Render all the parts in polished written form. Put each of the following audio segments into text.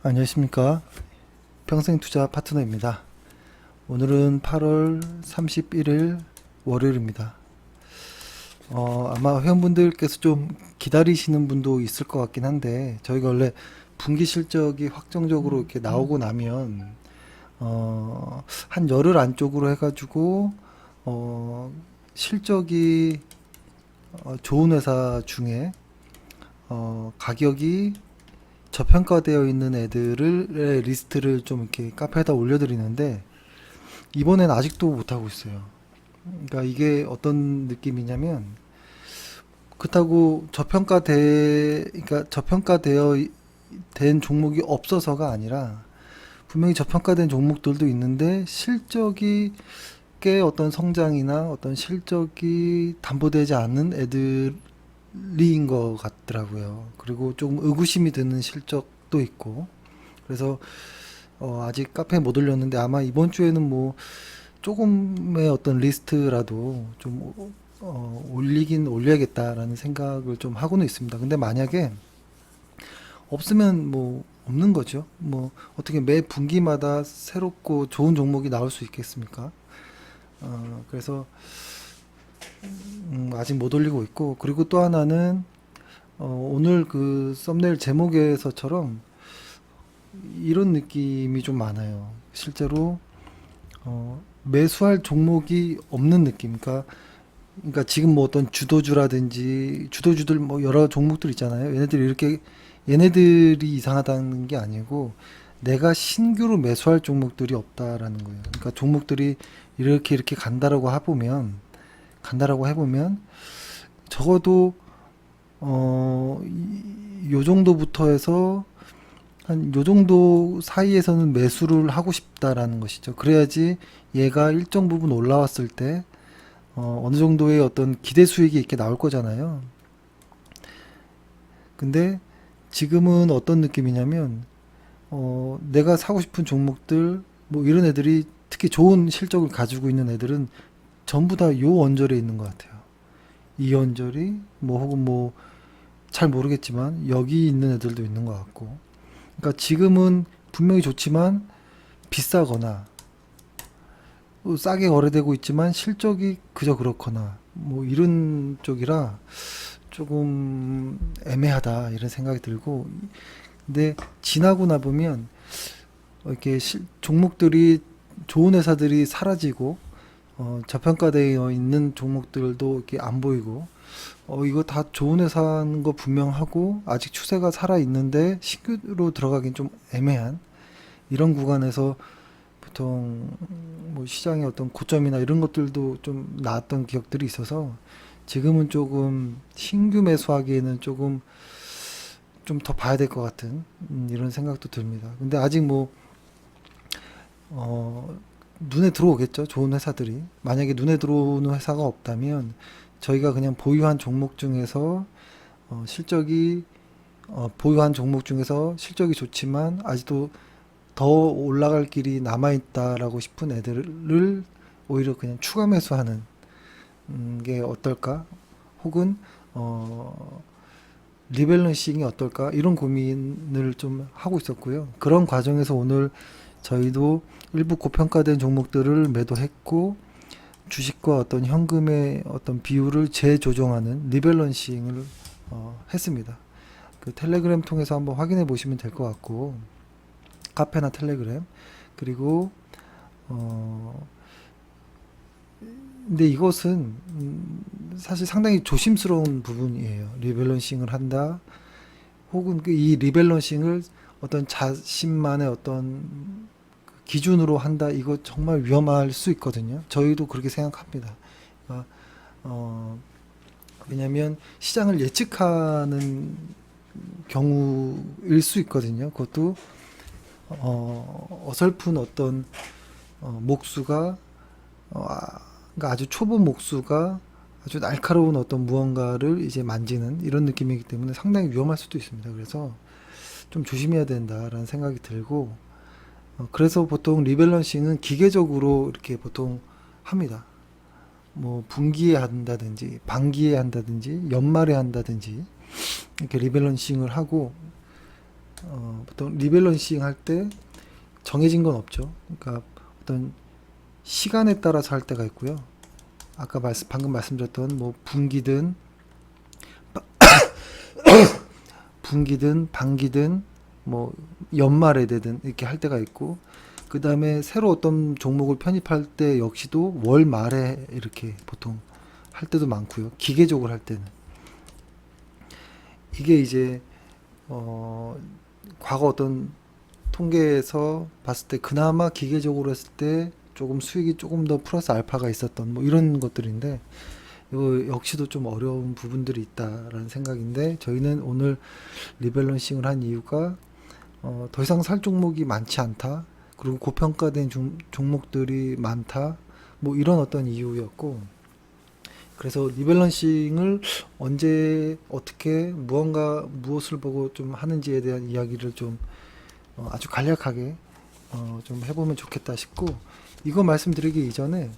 안녕하십니까. 평생투자 파트너입니다. 오늘은 8월 31일 월요일입니다. 아마 회원분들께서 좀 기다리시는 분도 있을 것 같긴 한데, 저희가 원래 분기 실적이 확정적으로 이렇게 나오고 나면, 한 열흘 안쪽으로 해가지고, 실적이 좋은 회사 중에, 가격이 저평가되어 있는 애들의 리스트를 좀 이렇게 카페에다 올려드리는데 이번엔 아직도 못하고 있어요. 그러니까 이게 어떤 느낌이냐면 그렇다고 그러니까 저평가되어 된 종목이 없어서가 아니라 분명히 저평가된 종목들도 있는데 실적이 꽤 어떤 성장이나 어떤 실적이 담보되지 않는 애들인 것 같더라고요. 그리고 조금 의구심이 드는 실적도 있고 그래서 아직 카페에 못 올렸는데 아마 이번 주에는 뭐 조금의 어떤 리스트라도 좀 올리긴 올려야겠다라는 생각을 좀 하고는 있습니다. 근데 만약에 없으면 뭐 없는 거죠. 뭐 어떻게 매 분기마다 새롭고 좋은 종목이 나올 수 있겠습니까? 그래서 아직 못 올리고 있고 그리고 또 하나는 오늘 그 썸네일 제목에서처럼 이런 느낌이 좀 많아요. 실제로 매수할 종목이 없는 느낌. 그러니까 지금 뭐 어떤 주도주라든지 주도주들 뭐 여러 종목들 있잖아요. 얘네들이 이상하다는 게 아니고 내가 신규로 매수할 종목들이 없다라는 거예요. 그러니까 종목들이 이렇게 간다라고 해보면 적어도 요 정도부터 해서 한 요 정도 사이에서는 매수를 하고 싶다라는 것이죠. 그래야지 얘가 일정 부분 올라왔을 때 어느 정도의 어떤 기대 수익이 이렇게 나올 거잖아요. 근데 지금은 어떤 느낌이냐면 내가 사고 싶은 종목들 뭐 이런 애들이 특히 좋은 실적을 가지고 있는 애들은 전부 다 요 언저리에 있는 것 같아요. 이 언저리 뭐 혹은 뭐 잘 모르겠지만 여기 있는 애들도 있는 것 같고 그러니까 지금은 분명히 좋지만 비싸거나 싸게 거래되고 있지만 실적이 그저 그렇거나 뭐 이런 쪽이라 조금 애매하다 이런 생각이 들고 근데 지나고 나 보면 이렇게 종목들이 좋은 회사들이 사라지고 저평가되어 있는 종목들도 이렇게 안 보이고 이거 다 좋은 회사인 거 분명하고 아직 추세가 살아 있는데 신규로 들어가긴 좀 애매한 이런 구간에서 보통 뭐 시장의 어떤 고점이나 이런 것들도 좀 나왔던 기억들이 있어서 지금은 조금 신규 매수하기에는 조금 좀 더 봐야 될 것 같은 이런 생각도 듭니다. 근데 아직 뭐 눈에 들어오겠죠. 좋은 회사들이. 만약에 눈에 들어오는 회사가 없다면 저희가 그냥 보유한 종목 중에서 실적이 보유한 종목 중에서 실적이 좋지만 아직도 더 올라갈 길이 남아 있다라고 싶은 애들을 오히려 그냥 추가 매수하는 게 어떨까? 혹은 리밸런싱이 어떨까? 이런 고민을 좀 하고 있었고요. 그런 과정에서 오늘 저희도 일부 고평가된 종목들을 매도했고 주식과 어떤 현금의 어떤 비율을 재조정하는 리밸런싱을 했습니다. 그 텔레그램 통해서 한번 확인해 보시면 될 것 같고 카페나 텔레그램 그리고 근데 이것은 사실 상당히 조심스러운 부분이에요. 리밸런싱을 한다 혹은 이 리밸런싱을 어떤 자신만의 어떤 기준으로 한다 이거 정말 위험할 수 있거든요. 저희도 그렇게 생각합니다. 그러니까 왜냐하면 시장을 예측하는 경우일 수 있거든요. 그것도 어설픈 어떤 목수가 그러니까 아주 초보 목수가 아주 날카로운 어떤 무언가를 이제 만지는 이런 느낌이기 때문에 상당히 위험할 수도 있습니다. 그래서 좀 조심해야 된다라는 생각이 들고 그래서 보통 리밸런싱은 기계적으로 이렇게 보통 합니다. 뭐 분기에 한다든지 반기에 한다든지 연말에 한다든지 이렇게 리밸런싱을 하고 보통 리밸런싱 할 때 정해진 건 없죠. 그러니까 어떤 시간에 따라서 할 때가 있고요. 아까 방금 말씀드렸던 뭐 분기든 반기든 뭐 연말에 되든 이렇게 할 때가 있고, 그 다음에 새로 어떤 종목을 편입할 때 역시도 월 말에 이렇게 보통 할 때도 많고요. 기계적으로 할 때는 이게 이제 어 과거 어떤 통계에서 봤을 때 그나마 기계적으로 했을 때 조금 수익이 조금 더 플러스 알파가 있었던 뭐 이런 것들인데, 이거 역시도 좀 어려운 부분들이 있다라는 생각인데, 저희는 오늘 리밸런싱을 한 이유가 더 이상 살 종목이 많지 않다, 그리고 고평가된 종목들이 많다, 뭐 이런 어떤 이유였고, 그래서 리밸런싱을 언제 어떻게 무엇을 보고 좀 하는지에 대한 이야기를 좀 아주 간략하게 좀 해보면 좋겠다 싶고, 이거 말씀드리기 이전에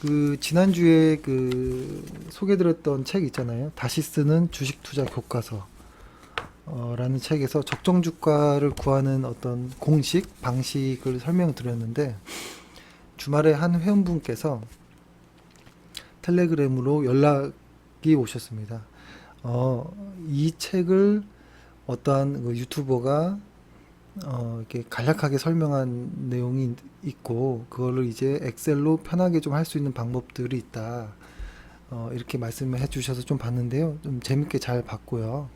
그 지난주에 그 소개드렸던 책 있잖아요. 다시 쓰는 주식 투자 교과서 라는 책에서 적정 주가를 구하는 어떤 공식 방식을 설명드렸는데, 주말에 한 회원분께서 텔레그램으로 연락이 오셨습니다. 이 책을 어떠한 그 유튜버가 이렇게 간략하게 설명한 내용이 있고, 그거를 이제 엑셀로 편하게 좀 할 수 있는 방법들이 있다. 이렇게 말씀을 해주셔서 좀 봤는데요. 좀 재밌게 잘 봤고요.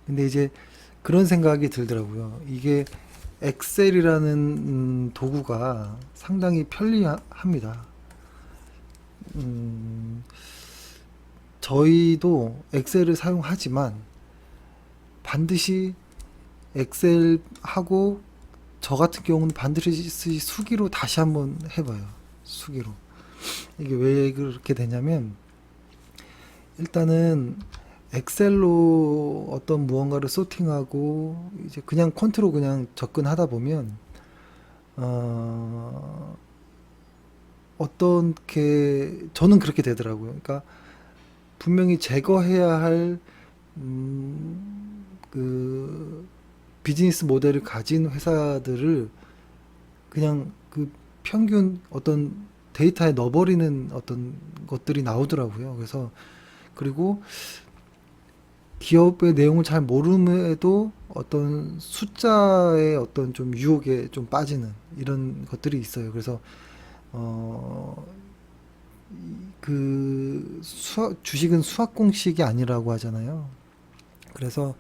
근데 이제 그런 생각이 들더라고요. 이게 엑셀이라는 도구가 상당히 편리합니다. 음, 저희도 엑셀을 사용하지만 반드시 엑셀하고, 저 같은 경우는 반드시 수기로 다시 한번 해봐요. 수기로. 이게 왜 그렇게 되냐면, 일단은 엑셀로 어떤 무언가를 소팅하고 이제 그냥 컨트롤 그냥 접근하다 보면 어떻게 저는 그렇게 되더라고요. 그러니까 분명히 제거해야 할 그 비즈니스 모델을 가진 회사들을 그냥 그 평균 어떤 데이터에 넣어버리는 어떤 것들이 나오더라고요. 그래서 그리고 기업의 내용을 잘 모름에도 어떤 숫자의 어떤 좀 유혹에 좀 빠지는 이런 것들이 있어요. 그래서 어, 주식은 수학 공식이 아니라고 하잖아요. 그래서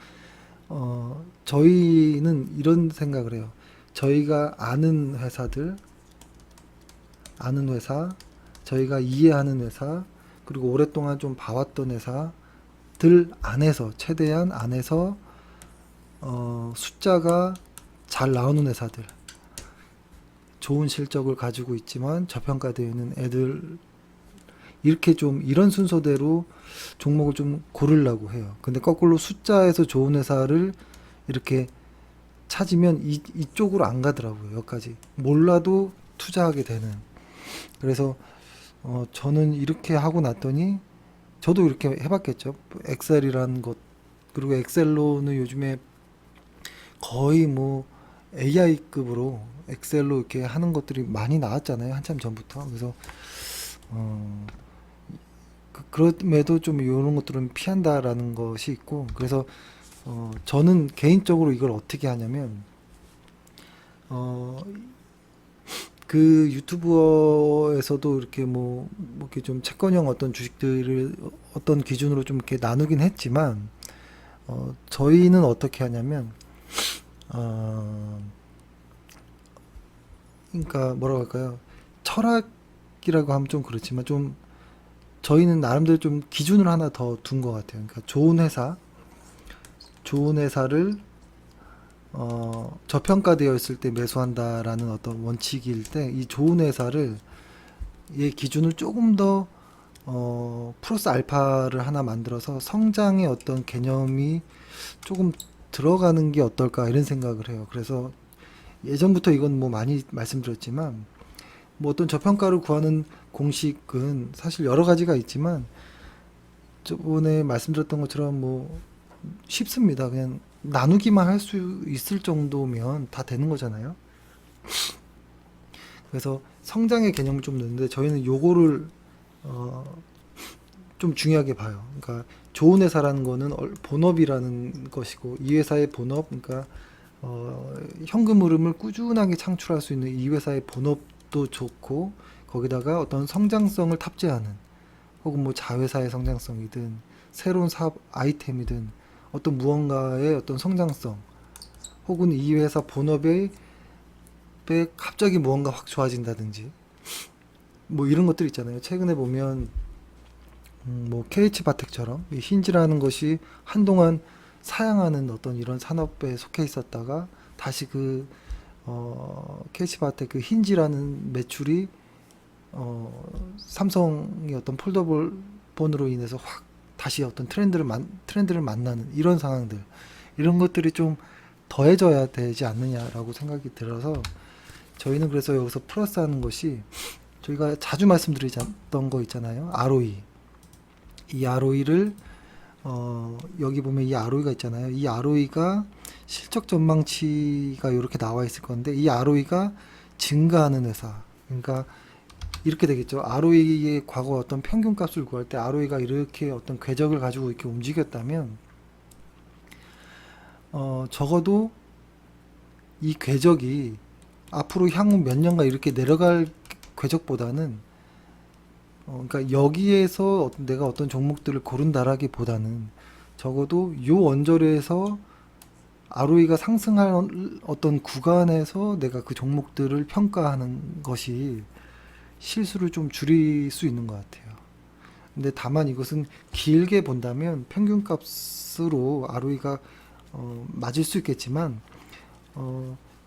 저희는 이런 생각을 해요. 저희가 아는 회사, 저희가 이해하는 회사, 그리고 오랫동안 좀 봐왔던 회사들 안에서, 최대한 안에서 숫자가 잘 나오는 회사들, 좋은 실적을 가지고 있지만 저평가되어 있는 애들, 이렇게 좀 이런 순서대로 종목을 좀 고르려고 해요. 근데 거꾸로 숫자에서 좋은 회사를 이렇게 찾으면 이쪽으로 안 가더라고요. 여기까지 몰라도 투자하게 되는. 그래서 저는 이렇게 하고 났더니 저도 이렇게 해봤겠죠. 엑셀이라는 것, 그리고 엑셀로는 요즘에 거의 뭐 AI급으로 엑셀로 이렇게 하는 것들이 많이 나왔잖아요. 한참 전부터. 그래서 어, 그럼에도 좀 이런 것들은 피한다라는 것이 있고, 그래서 저는 개인적으로 이걸 어떻게 하냐면, 어, 그 유튜버에서도 이렇게 뭐 이렇게 좀 채권형 어떤 주식들을 어떤 기준으로 좀 이렇게 나누긴 했지만, 저희는 어떻게 하냐면, 어, 그러니까 뭐라고 할까요? 철학이라고 하면 좀 그렇지만, 좀 저희는 나름대로 좀 기준을 하나 더 둔 것 같아요. 그러니까 좋은 회사를 저평가되어 있을 때 매수한다라는 어떤 원칙일 때, 이 좋은 회사를 의 기준을 조금 더 플러스 알파를 하나 만들어서 성장의 어떤 개념이 조금 들어가는 게 어떨까, 이런 생각을 해요. 그래서 예전부터 이건 뭐 많이 말씀드렸지만, 뭐 어떤 저평가를 구하는 공식은 사실 여러 가지가 있지만, 저번에 말씀드렸던 것처럼 뭐 쉽습니다. 그냥 나누기만 할 수 있을 정도면 다 되는 거잖아요. 그래서 성장의 개념을 좀 넣는데 저희는 요거를 어, 좀 중요하게 봐요. 그러니까 좋은 회사라는 거는 본업이라는 것이고 이 회사의 본업, 그러니까 현금 흐름을 꾸준하게 창출할 수 있는 이 회사의 본업도 좋고 거기다가 어떤 성장성을 탑재하는 혹은 뭐 자회사의 성장성이든 새로운 사업 아이템이든 어떤 무언가의 어떤 성장성 혹은 이 회사 본업에 갑자기 무언가 확 좋아진다든지 뭐 이런 것들 있잖아요. 최근에 보면 뭐 KH바텍처럼 이 힌지라는 것이 한동안 사양하는 어떤 이런 산업에 속해 있었다가 다시 그 KH바텍 그 힌지라는 매출이 삼성의 어떤 폴더블 폰으로 인해서 확 다시 어떤 트렌드를 만나는 이런 상황들 이런 것들이 좀 더해져야 되지 않느냐라고 생각이 들어서 저희는 그래서 여기서 플러스하는 것이 저희가 자주 말씀드리던 거 있잖아요. ROE. 이 ROE를 여기 보면 이 ROE가 있잖아요. 이 ROE가 실적 전망치가 이렇게 나와 있을 건데 이 ROE가 증가하는 회사. 그러니까 이렇게 되겠죠. ROE의 과거 어떤 평균값을 구할 때 ROE가 이렇게 어떤 궤적을 가지고 이렇게 움직였다면 적어도 이 궤적이 앞으로 향후 몇 년간 이렇게 내려갈 궤적보다는 그러니까 여기에서 내가 어떤 종목들을 고른다라기보다는 적어도 요 언저리에서 ROE가 상승할 어떤 구간에서 내가 그 종목들을 평가하는 것이 실수를 좀 줄일 수 있는 것 같아요. 근데 다만 이것은 길게 본다면 평균값으로 ROE가 맞을 수 있겠지만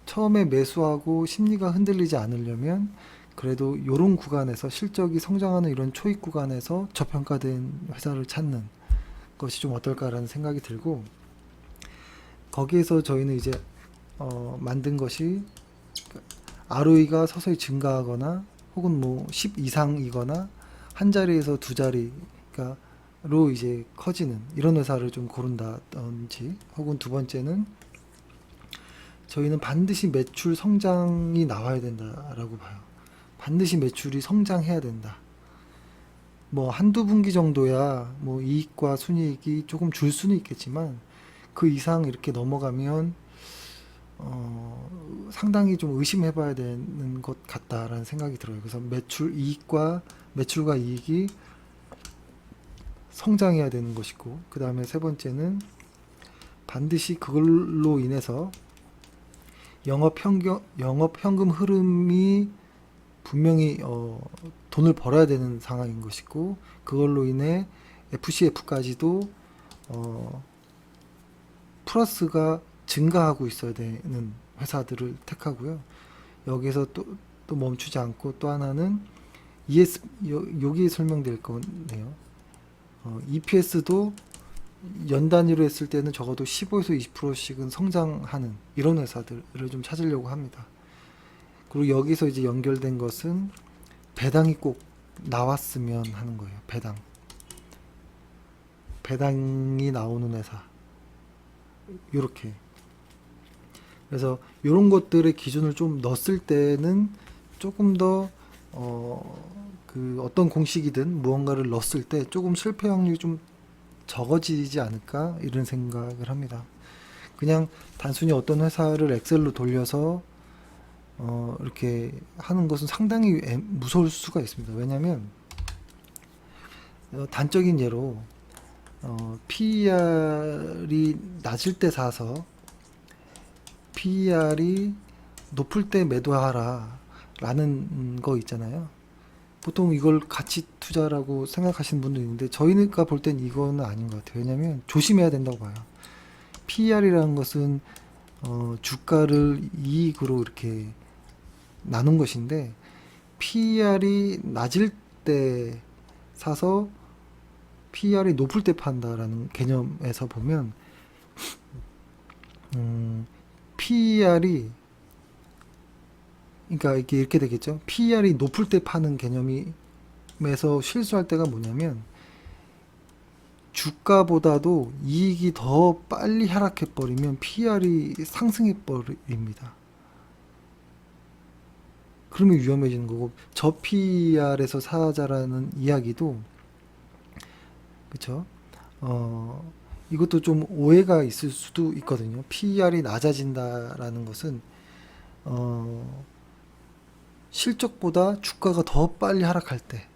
처음에 매수하고 심리가 흔들리지 않으려면 그래도 이런 구간에서 실적이 성장하는 이런 초입 구간에서 저평가된 회사를 찾는 것이 좀 어떨까라는 생각이 들고 거기에서 저희는 이제 만든 것이 ROE가 서서히 증가하거나 혹은 뭐 10 이상이거나 한 자리에서 두 자리로 이제 커지는 이런 회사를 좀 고른다든지 혹은 두 번째는 저희는 반드시 매출 성장이 나와야 된다라고 봐요. 반드시 매출이 성장해야 된다. 뭐 한두 분기 정도야 뭐 이익과 순이익이 조금 줄 수는 있겠지만 그 이상 이렇게 넘어가면 상당히 좀 의심해 봐야 되는 것 같다라는 생각이 들어요. 그래서 매출과 이익이 성장해야 되는 것이고 그 다음에 세 번째는 반드시 그걸로 인해서 영업 현금 흐름이 분명히 돈을 벌어야 되는 상황인 것이고 그걸로 인해 FCF까지도 플러스가 증가하고 있어야 되는 회사들을 택하고요. 여기서 또 멈추지 않고 또 하나는 여기 설명될 거네요. EPS도 연 단위로 했을 때는 적어도 15에서 20%씩은 성장하는 이런 회사들을 좀 찾으려고 합니다. 그리고 여기서 이제 연결된 것은 배당이 꼭 나왔으면 하는 거예요. 배당이 나오는 회사. 요렇게. 그래서 이런 것들의 기준을 좀 넣었을 때는 조금 더 그 어떤 공식이든 무언가를 넣었을 때 조금 실패 확률이 좀 적어지지 않을까 이런 생각을 합니다. 그냥 단순히 어떤 회사를 엑셀로 돌려서 이렇게 하는 것은 상당히 무서울 수가 있습니다. 왜냐하면 단적인 예로 PER이 낮을 때 사서 PER이 높을 때 매도하라 라는 거 있잖아요. 보통 이걸 가치 투자라고 생각하시는 분도 있는데 저희가 볼 땐 이거는 아닌 것 같아요. 왜냐하면 조심해야 된다고 봐요. PER이라는 것은 주가를 이익으로 이렇게 나눈 것인데 PER이 낮을 때 사서 PER이 높을 때 판다라는 개념에서 보면 PER이 그러니까 이렇게 되겠죠. PER이 높을 때 파는 개념에서 실수할 때가 뭐냐면 주가보다도 이익이 더 빨리 하락해 버리면 PER이 상승해 버립니다. 그러면 위험해지는 거고, 저 PER에서 사자라는 이야기도, 그쵸? 이것도 좀 오해가 있을 수도 있거든요. PER이 낮아진다라는 것은 어, 실적보다 주가가 더 빨리 하락할 때,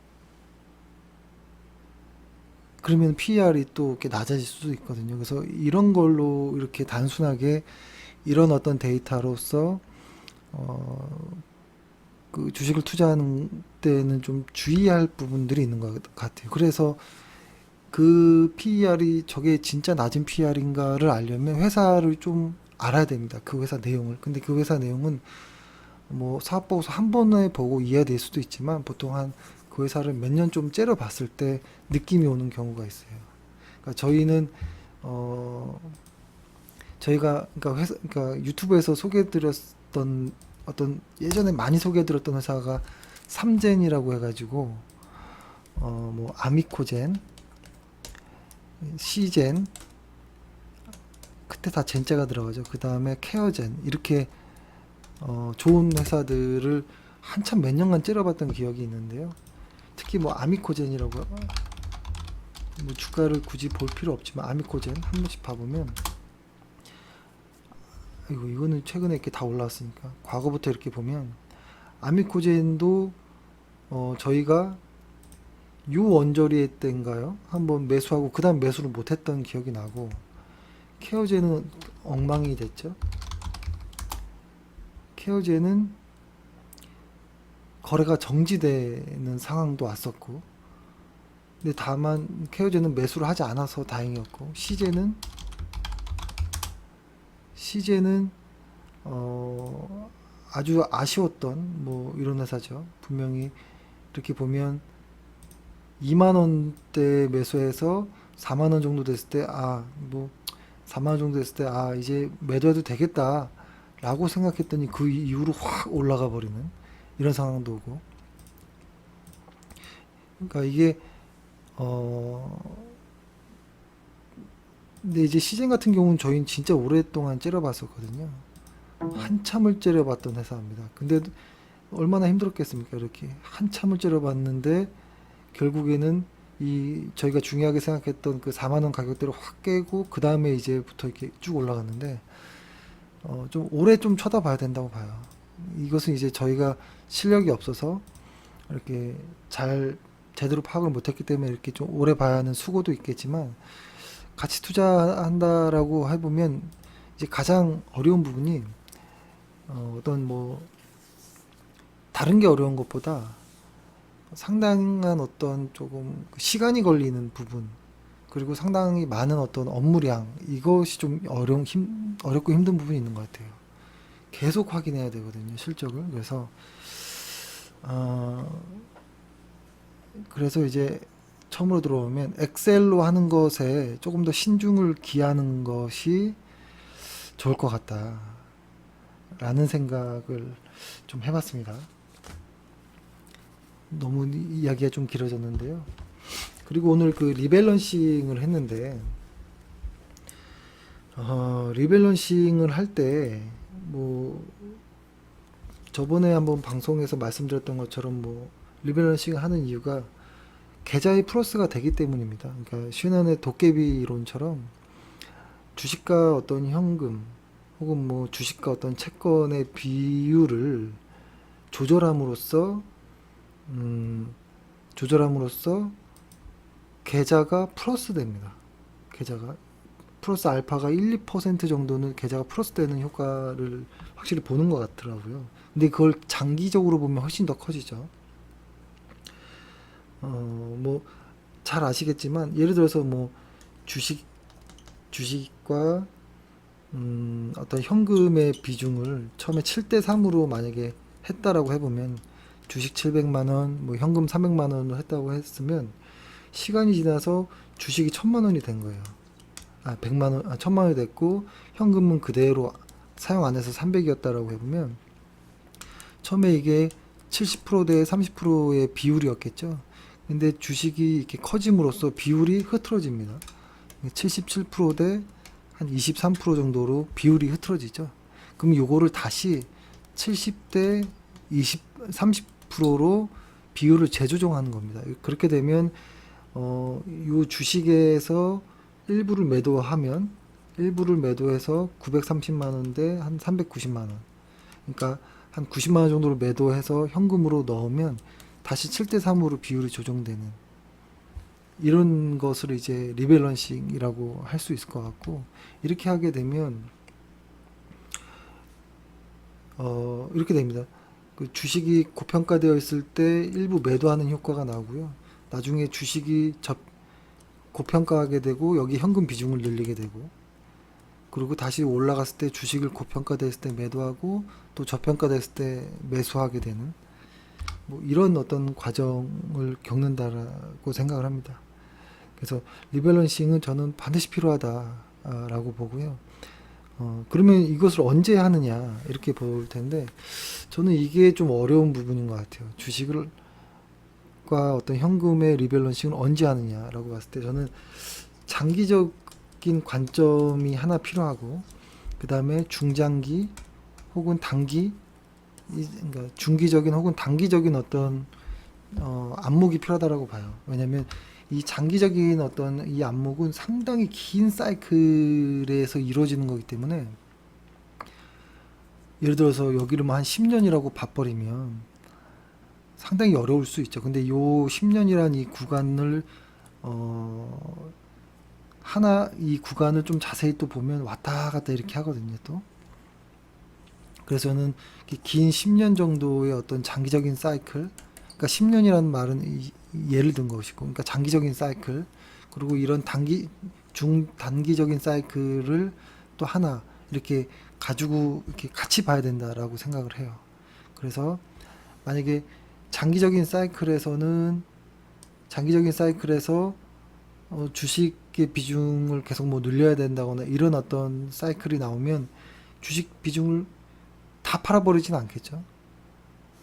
그러면 PER이 또 이렇게 낮아질 수도 있거든요. 그래서 이런 걸로 이렇게 단순하게 이런 어떤 데이터로서 어, 그 주식을 투자하는 때는 좀 주의할 부분들이 있는 것 같아요. 그래서 그 PER이 저게 진짜 낮은 PER인가를 알려면 회사를 좀 알아야 됩니다. 그 회사 내용을. 근데 그 회사 내용은 뭐 사업보고서 한 번에 보고 이해될 수도 있지만 보통 한 그 회사를 몇 년 좀 째려봤을 때 느낌이 오는 경우가 있어요. 그러니까 저희는 어 저희가 그러니까 회사 그러니까 유튜브에서 소개해드렸던 어떤 예전에 많이 소개해드렸던 회사가 삼젠이라고 해가지고 뭐 아미코젠, 시젠 그때 다 젠자가 들어가죠. 그 다음에 케어젠 이렇게 좋은 회사들을 한참 몇 년간 째려봤던 기억이 있는데요. 특히 뭐 아미코젠이라고 뭐 주가를 굳이 볼 필요 없지만 아미코젠 한 번씩 봐보면 이거는 최근에 이렇게 다 올라왔으니까 과거부터 이렇게 보면 아미코젠도 저희가 요 언저리 때인가요? 한번 매수하고 그 다음 매수를 못했던 기억이 나고 케어젠은 엉망이 됐죠. 케어젠은 거래가 정지되는 상황도 왔었고 근데 다만 케어젠은 매수를 하지 않아서 다행이었고 시제는 아주 아쉬웠던 뭐 이런 회사죠. 분명히 이렇게 보면 2만원대 매수해서 4만원 정도 됐을 때 뭐 4만원 정도 됐을 때 이제 매도해도 되겠다 라고 생각했더니 그 이후로 확 올라가 버리는 이런 상황도 오고 그러니까 이게 근데 이제 시젠 같은 경우는 저희는 진짜 오랫동안 째려봤었거든요. 한참을 째려봤던 회사입니다. 근데 얼마나 힘들었겠습니까? 이렇게 한참을 째려봤는데 결국에는 이 저희가 중요하게 생각했던 그 4만 원 가격대를 확 깨고 그 다음에 이제부터 이렇게 쭉 올라갔는데 좀 오래 좀 쳐다봐야 된다고 봐요. 이것은 이제 저희가 실력이 없어서 이렇게 잘 제대로 파악을 못했기 때문에 이렇게 좀 오래 봐야 하는 수고도 있겠지만 같이 투자한다라고 해보면 이제 가장 어려운 부분이 어떤 뭐 다른 게 어려운 것보다 상당한 어떤 조금 시간이 걸리는 부분 그리고 상당히 많은 어떤 업무량 이것이 좀 어렵고 힘든 부분이 있는 것 같아요. 계속 확인해야 되거든요, 실적을. 그래서 이제 처음으로 들어오면 엑셀로 하는 것에 조금 더 신중을 기하는 것이 좋을 것 같다라는 생각을 좀 해봤습니다. 너무 이야기가 좀 길어졌는데요. 그리고 오늘 그 리밸런싱을 했는데 리밸런싱을 할 때 뭐 저번에 한번 방송에서 말씀드렸던 것처럼 뭐 리밸런싱을 하는 이유가 계좌의 플러스가 되기 때문입니다. 그러니까 슈넌의 도깨비 이론처럼 주식과 어떤 현금 혹은 뭐 주식과 어떤 채권의 비율을 조절함으로써 계좌가 플러스 됩니다. 계좌가 플러스 알파가 1, 2% 정도는 계좌가 플러스 되는 효과를 확실히 보는 것 같더라고요. 근데 그걸 장기적으로 보면 훨씬 더 커지죠. 뭐 잘 아시겠지만 예를 들어서 뭐 주식과 어떤 현금의 비중을 처음에 7대 3으로 만약에 했다라고 해보면 주식 700만 원, 뭐 현금 300만 원으로 했다고 했으면 시간이 지나서 주식이 1000만 원이 된 거예요. 100만 원, 1000만 원이 됐고 현금은 그대로 사용 안 해서 300이었다라고 해보면 처음에 이게 70%대 30%의 비율이었겠죠. 근데 주식이 이렇게 커짐으로써 비율이 흐트러집니다. 77% 대 한 23% 정도로 비율이 흐트러지죠. 그럼 요거를 다시 70대 20, 30%로 비율을 재조정하는 겁니다. 그렇게 되면 요 주식에서 일부를 매도해서 930만 원대 한 390만 원. 그러니까 한 90만 원 정도로 매도해서 현금으로 넣으면 다시 7대 3으로 비율이 조정되는 이런 것을 이제 리밸런싱이라고 할 수 있을 것 같고, 이렇게 하게 되면 이렇게 됩니다. 그 주식이 고평가되어 있을 때 일부 매도하는 효과가 나오고요. 나중에 주식이 고평가하게 되고 여기 현금 비중을 늘리게 되고, 그리고 다시 올라갔을 때 주식을 고평가됐을 때 매도하고 또 저평가됐을 때 매수하게 되는 뭐 이런 어떤 과정을 겪는다라고 생각을 합니다. 그래서 리밸런싱은 저는 반드시 필요하다라고 보고요. 그러면 이것을 언제 하느냐 이렇게 볼 텐데, 저는 이게 좀 어려운 부분인 것 같아요. 주식과 어떤 현금의 리밸런싱을 언제 하느냐라고 봤을 때 저는 장기적인 관점이 하나 필요하고, 그 다음에 중장기 혹은 단기, 그러니까 중기적인 혹은 단기적인 어떤 안목이 필요하다라고 봐요. 왜냐하면 이 장기적인 어떤 이 안목은 상당히 긴 사이클에서 이루어지는 거기 때문에, 예를 들어서 여기를 뭐 한 10년이라고 봐버리면 상당히 어려울 수 있죠. 근데 요 10년이란 이 구간을 이 구간을 좀 자세히 또 보면 왔다 갔다 이렇게 하거든요, 또. 그래서 저는 긴 10년 정도의 어떤 장기적인 사이클, 그러니까 10년이라는 말은 예를 든 것이고, 그러니까 장기적인 사이클, 그리고 이런 중단기적인 사이클을 또 하나 이렇게 가지고 이렇게 같이 봐야 된다라고 생각을 해요. 그래서 만약에 장기적인 사이클에서 주식의 비중을 계속 뭐 늘려야 된다거나 이런 어떤 사이클이 나오면 주식 비중을 다 팔아버리진 않겠죠.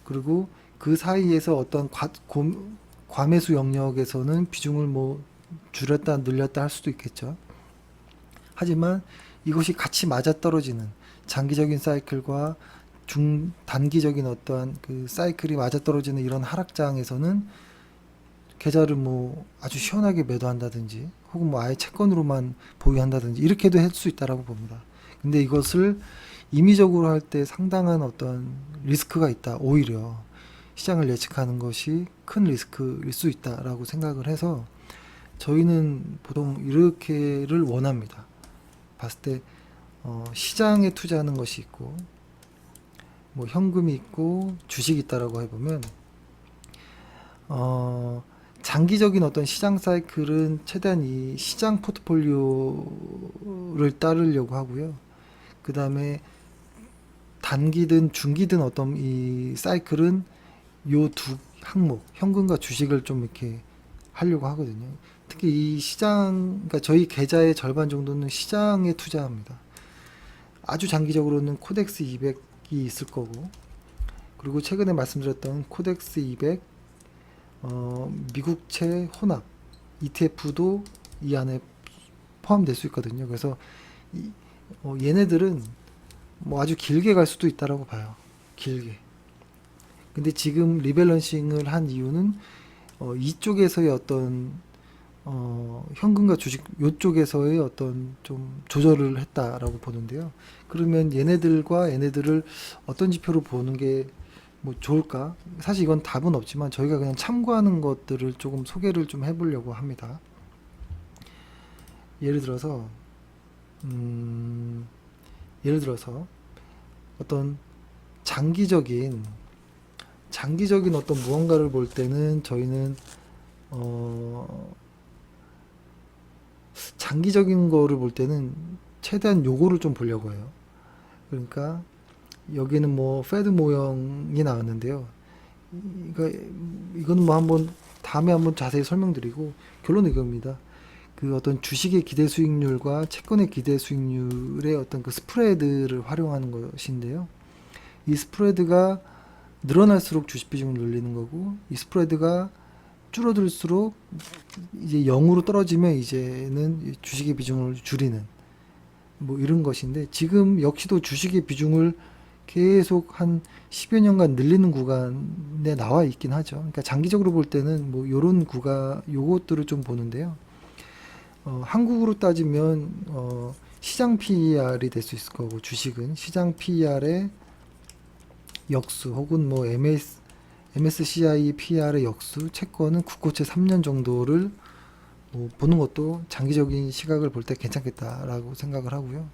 그리고 그 사이에서 어떤 과매수 영역에서는 비중을 뭐 줄였다 늘렸다 할 수도 있겠죠. 하지만 이것이 같이 맞아떨어지는 장기적인 사이클과 중단기적인 어떠한 그 사이클이 맞아떨어지는 이런 하락장에서는 계좌를 뭐 아주 시원하게 매도한다든지 혹은 뭐 아예 채권으로만 보유한다든지 이렇게도 할 수 있다라고 봅니다. 근데 이것을 임의적으로 할 때 상당한 어떤 리스크가 있다. 오히려 시장을 예측하는 것이 큰 리스크일 수 있다라고 생각을 해서 저희는 보통 이렇게를 원합니다. 봤을 때 시장에 투자하는 것이 있고 뭐 현금이 있고 주식이 있다라고 해보면 장기적인 어떤 시장 사이클은 최대한 이 시장 포트폴리오를 따르려고 하고요. 그 다음에 단기든 중기든 어떤 이 사이클은 요 두 항목, 현금과 주식을 좀 이렇게 하려고 하거든요. 특히 이 시장, 그러니까 저희 계좌의 절반 정도는 시장에 투자합니다. 아주 장기적으로는 코덱스 200이 있을 거고, 그리고 최근에 말씀드렸던 코덱스 200, 미국채 혼합 ETF도 이 안에 포함될 수 있거든요. 그래서 얘네들은 뭐 아주 길게 갈 수도 있다라고 봐요. 길게. 근데 지금 리밸런싱을 한 이유는 이쪽에서의 어떤 현금과 주식 요쪽에서의 어떤 좀 조절을 했다라고 보는데요. 그러면 얘네들을 어떤 지표로 보는 게 뭐 좋을까? 사실 이건 답은 없지만 저희가 그냥 참고하는 것들을 조금 소개를 좀 해보려고 합니다. 예를 들어서 어떤 장기적인 어떤 무언가를 볼 때는 저희는 장기적인 거를 볼 때는 최대한 요거를 좀 보려고 해요. 그러니까 여기는 뭐 페드 모형이 나왔는데요. 이거는 뭐 다음에 한번 자세히 설명드리고, 결론은 이겁니다. 그 어떤 주식의 기대 수익률과 채권의 기대 수익률의 어떤 그 스프레드를 활용하는 것인데요. 이 스프레드가 늘어날수록 주식 비중을 늘리는 거고, 이 스프레드가 줄어들수록 이제 0으로 떨어지면 이제는 주식의 비중을 줄이는 뭐 이런 것인데, 지금 역시도 주식의 비중을 계속 한 10여 년간 늘리는 구간에 나와 있긴 하죠. 그러니까 장기적으로 볼 때는 뭐 요런 요것들을 좀 보는데요. 한국으로 따지면 시장 PER이 될 수 있을 거고, 주식은 시장 PER의 역수 혹은 뭐 MSCI PER의 역수, 채권은 국고채 3년 정도를 뭐 보는 것도 장기적인 시각을 볼 때 괜찮겠다라고 생각을 하고요.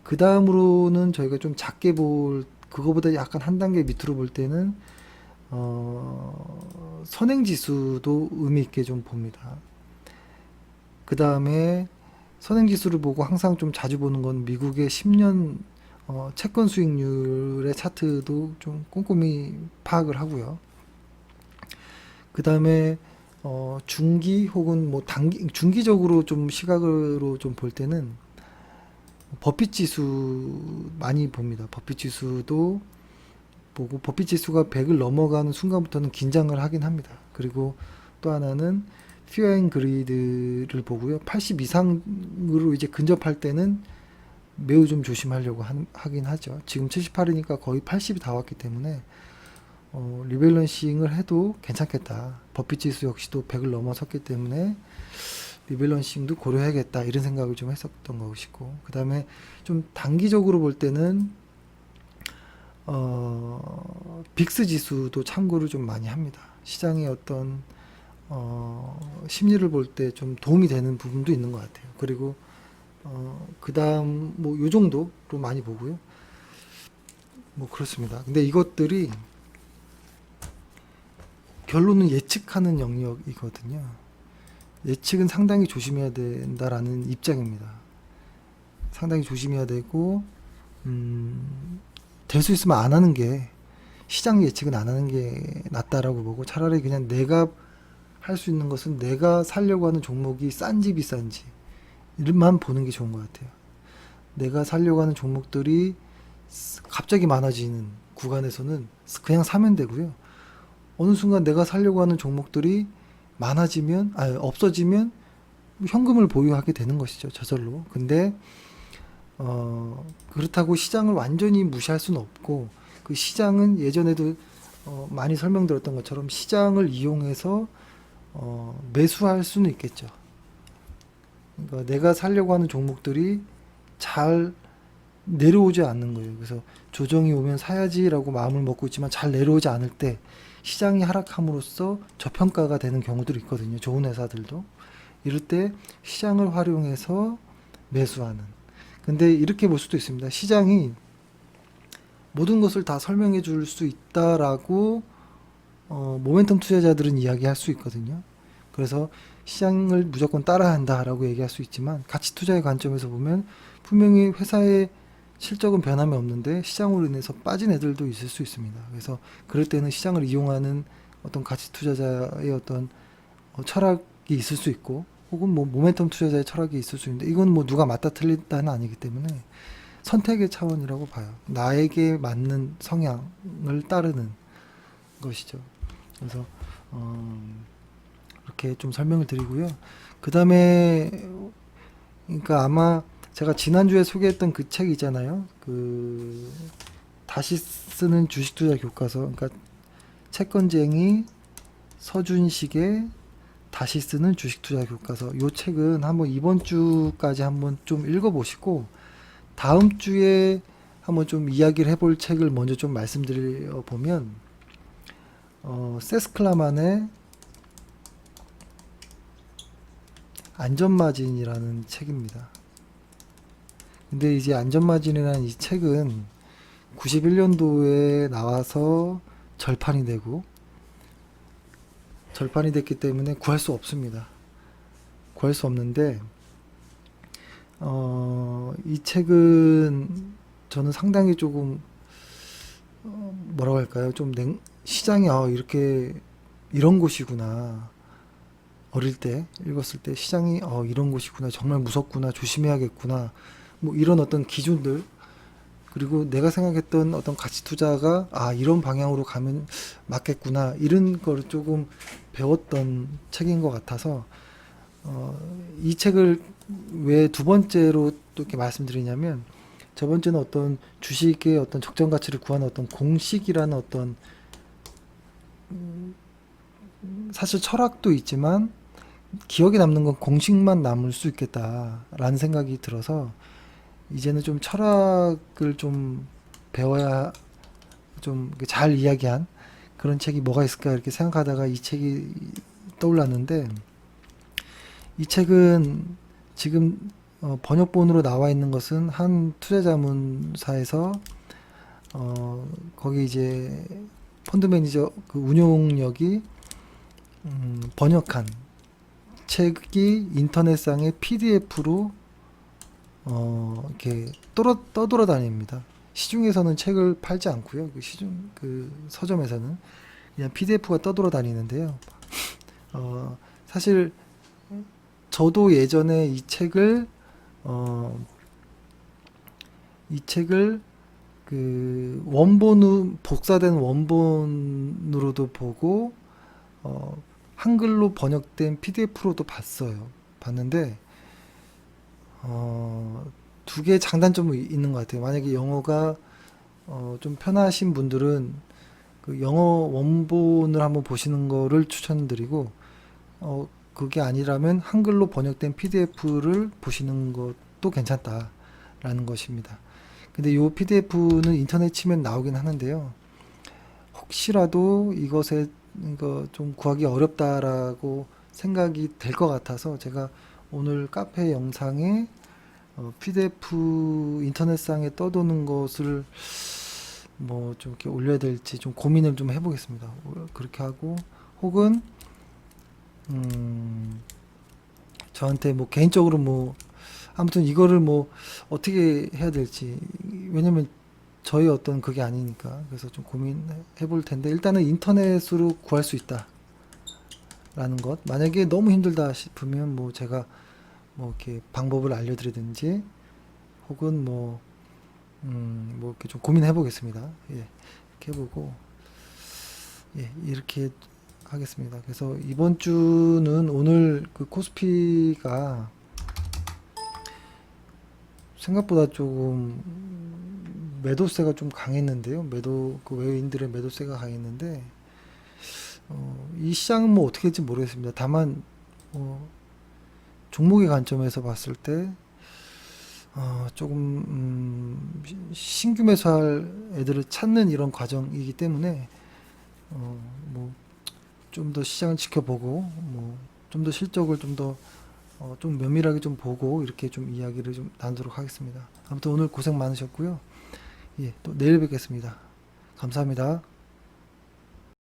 그 다음으로는 저희가 좀 작게 그거보다 약간 한 단계 밑으로 볼 때는 선행지수도 의미 있게 좀 봅니다. 그 다음에 선행지수를 보고 항상 좀 자주 보는 건 미국의 10년 채권 수익률의 차트도 좀 꼼꼼히 파악을 하고요. 그 다음에 중기 혹은 뭐 중기적으로 좀 시각으로 좀 볼 때는 버핏 지수 많이 봅니다. 버핏 지수도 보고, 버핏 지수가 100을 넘어가는 순간부터는 긴장을 하긴 합니다. 그리고 또 하나는 Fear and Greed를 보고요. 80 이상으로 이제 근접할 때는 매우 좀 조심하려고 하긴 하죠. 지금 78이니까 거의 80이 다 왔기 때문에 리밸런싱을 해도 괜찮겠다. 버핏 지수 역시도 100을 넘어섰기 때문에 리밸런싱도 고려해야겠다, 이런 생각을 좀 했었던 것이고, 그 다음에 좀 단기적으로 볼 때는 빅스 지수도 참고를 좀 많이 합니다. 시장의 어떤 심리를 볼 때 좀 도움이 되는 부분도 있는 것 같아요. 그리고 그 다음 뭐 요 정도로 많이 보고요. 뭐 그렇습니다. 근데 이것들이 결론은 예측하는 영역이거든요. 예측은 상당히 조심해야 된다라는 입장입니다. 상당히 조심해야 되고, 될 수 있으면 안 하는 게, 시장 예측은 안 하는 게 낫다라고 보고, 차라리 그냥 내가 할 수 있는 것은 내가 살려고 하는 종목이 싼지 비싼지 이름만 보는 게 좋은 것 같아요. 내가 살려고 하는 종목들이 갑자기 많아지는 구간에서는 그냥 사면 되고요. 어느 순간 내가 살려고 하는 종목들이 없어지면 현금을 보유하게 되는 것이죠, 저절로. 근데 그렇다고 시장을 완전히 무시할 수는 없고, 그 시장은 예전에도 많이 설명드렸던 것처럼 시장을 이용해서 매수할 수는 있겠죠. 그러니까 내가 살려고 하는 종목들이 잘 내려오지 않는 거예요. 그래서 조정이 오면 사야지라고 마음을 먹고 있지만 잘 내려오지 않을 때 시장이 하락함으로써 저평가가 되는 경우들이 있거든요. 좋은 회사들도. 이럴 때 시장을 활용해서 매수하는. 근데 이렇게 볼 수도 있습니다. 시장이 모든 것을 다 설명해 줄 수 있다라고 모멘텀 투자자들은 이야기할 수 있거든요. 그래서 시장을 무조건 따라야 한다라고 얘기할 수 있지만, 가치 투자의 관점에서 보면 분명히 회사의 실적은 변함이 없는데 시장으로 인해서 빠진 애들도 있을 수 있습니다. 그래서 그럴 때는 시장을 이용하는 어떤 가치 투자자의 어떤 철학이 있을 수 있고, 혹은 뭐 모멘텀 투자자의 철학이 있을 수 있는데, 이건 뭐 누가 맞다 틀리다는 아니기 때문에 선택의 차원이라고 봐요. 나에게 맞는 성향을 따르는 것이죠. 그래서 이렇게 좀 설명을 드리고요. 그 다음에 그러니까 아마 제가 지난주에 소개했던 그 책 있잖아요. 그 다시 쓰는 주식 투자 교과서. 그러니까 채권쟁이 서준식의 다시 쓰는 주식 투자 교과서. 요 책은 한번 이번 주까지 한번 좀 읽어보시고, 다음 주에 한번 좀 이야기를 해볼 책을 먼저 좀 말씀드려 보면, 세스클라만의 안전마진이라는 책입니다. 근데 이제 안전마진이라는 이 책은 91년도에 나와서 절판이 됐기 때문에 구할 수 없습니다. 구할 수 없는데, 이 책은 저는 상당히 조금, 뭐라고 할까요? 좀 시장이 이렇게, 이런 곳이구나. 어릴 때 읽었을 때 시장이 이런 곳이구나, 정말 무섭구나, 조심해야겠구나, 뭐 이런 어떤 기준들, 그리고 내가 생각했던 어떤 가치 투자가 이런 방향으로 가면 맞겠구나 이런 거를 조금 배웠던 책인 것 같아서 이 책을 왜 두 번째로 또 이렇게 말씀드리냐면 첫 번째는 어떤 주식의 어떤 적정 가치를 구하는 어떤 공식이라는 어떤 사실 철학도 있지만 기억에 남는 건 공식만 남을 수 있겠다라는 생각이 들어서 이제는 좀 철학을 좀 배워야 좀 잘 이야기한 그런 책이 뭐가 있을까 이렇게 생각하다가 이 책이 떠올랐는데 이 책은 지금 번역본으로 나와 있는 것은 한 투자자문사에서 거기 이제 펀드 매니저 그 운용력이 번역한 책이 인터넷상의 PDF로 이렇게 떠돌아다닙니다. 시중에서는 책을 팔지 않고요. 그 시중 그 서점에서는 그냥 PDF가 떠돌아다니는데요. 사실 저도 예전에 이 책을 그 복사된 원본으로도 보고 한글로 번역된 PDF로도 봤는데 두 개의 장단점이 있는 것 같아요. 만약에 영어가 좀 편하신 분들은 그 영어 원본을 한번 보시는 거를 추천드리고 그게 아니라면 한글로 번역된 PDF를 보시는 것도 괜찮다라는 것입니다. 근데 이 PDF는 인터넷 치면 나오긴 하는데요. 혹시라도 이거 좀 구하기 어렵다라고 생각이 될 것 같아서 제가 오늘 카페 영상에 PDF 인터넷상에 떠도는 것을 뭐 좀 이렇게 올려야 될지 좀 고민을 좀 해보겠습니다. 그렇게 하고 혹은 저한테 뭐 개인적으로 뭐 아무튼 이거를 뭐 어떻게 해야 될지 왜냐면 저희 어떤 그게 아니니까 그래서 좀 고민해 볼 텐데 일단은 인터넷으로 구할 수 있다라는 것 만약에 너무 힘들다 싶으면 뭐 제가 뭐 이렇게 방법을 알려드리든지 혹은 뭐 이렇게 좀 고민해 보겠습니다. 예, 이렇게 해보고 예, 이렇게 하겠습니다. 그래서 이번 주는 오늘 그 코스피가 생각보다 조금 매도세가 좀 강했는데요. 그 외인들의 매도세가 강했는데 이 시장은 뭐 어떻게 될지 모르겠습니다. 다만 종목의 관점에서 봤을 때 조금 신규 매수할 애들을 찾는 이런 과정이기 때문에 뭐 좀 더 시장을 지켜보고 뭐 좀 더 실적을 좀 면밀하게 좀 보고 이렇게 좀 이야기를 좀 나누도록 하겠습니다. 아무튼 오늘 고생 많으셨고요. 예, 또 내일 뵙겠습니다. 감사합니다.